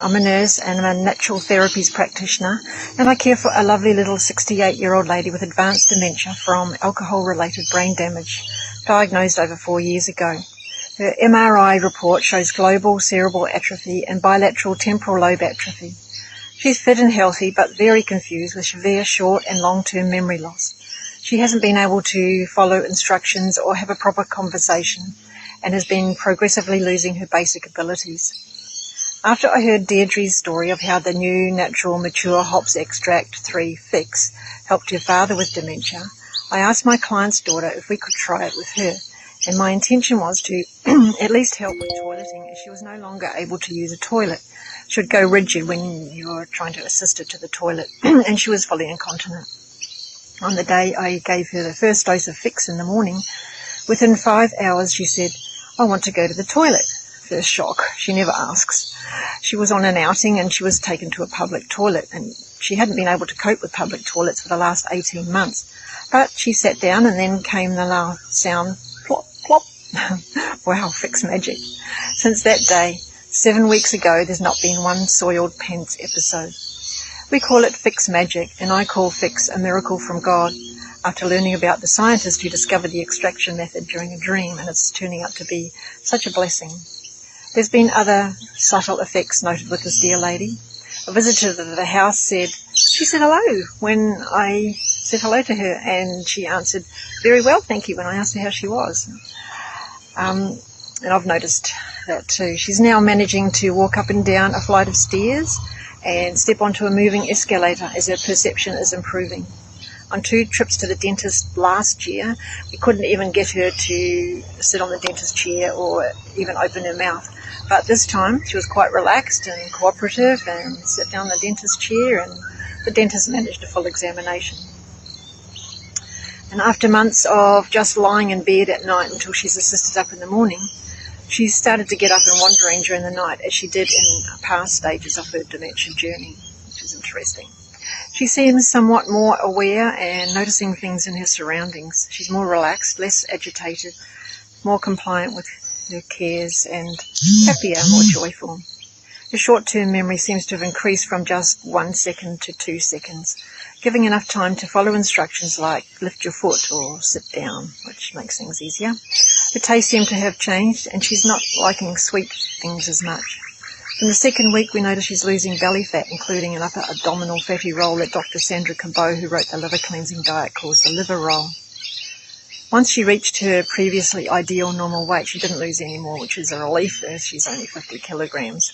I'm a nurse and I'm a natural therapies practitioner, and I care for a lovely little 68-year-old lady with advanced dementia from alcohol-related brain damage, diagnosed over 4 years ago. Her MRI report shows global cerebral atrophy and bilateral temporal lobe atrophy. She's fit and healthy, but very confused with severe short and long-term memory loss. She hasn't been able to follow instructions or have a proper conversation, and has been progressively losing her basic abilities. After I heard Deirdre's story of how the new natural mature hops extract 3 Fix helped her father with dementia, I asked my client's daughter if we could try it with her, and my intention was to at least help with toileting, as she was no longer able to use a toilet. She would go rigid when you were trying to assist her to the toilet, and she was fully incontinent. On the day I gave her the first dose of Fix in the morning, within 5 hours she said, "I want to go to the toilet." First shock, she never asks. She was on an outing and she was taken to a public toilet, and she hadn't been able to cope with public toilets for the last 18 months. But she sat down and then came the loud sound, plop, plop. Wow, Fix magic. Since that day, 7 weeks ago, there's not been one soiled pants episode. We call it Fix magic, and I call Fix a miracle from God, after learning about the scientist who discovered the extraction method during a dream, and it's turning out to be such a blessing. There's been other subtle effects noted with this dear lady. A visitor to the house said she said hello when I said hello to her, and she answered very well, thank you, when I asked her how she was. And I've noticed that too. She's now managing to walk up and down a flight of stairs and step onto a moving escalator as her perception is improving. On 2 trips to the dentist last year, we couldn't even get her to sit on the dentist chair or even open her mouth. But this time she was quite relaxed and cooperative and sat down the dentist chair, and the dentist managed a full examination. And after months of just lying in bed at night until she's assisted up in the morning, she started to get up and wandering during the night, as she did in past stages of her dementia journey, which is interesting. She seems somewhat more aware and noticing things in her surroundings. She's more relaxed, less agitated, more compliant with her cares, and happier, more joyful. Her short-term memory seems to have increased from just 1 second to 2 seconds, giving enough time to follow instructions like lift your foot or sit down, which makes things easier. Her taste seemed to have changed, and she's not liking sweet things as much. In the 2nd week, we notice she's losing belly fat, including an upper abdominal fatty roll that Dr. Sandra Cabot, who wrote the liver cleansing diet, calls the liver roll. Once she reached her previously ideal normal weight, she didn't lose any more, which is a relief, as she's only 50 kilograms.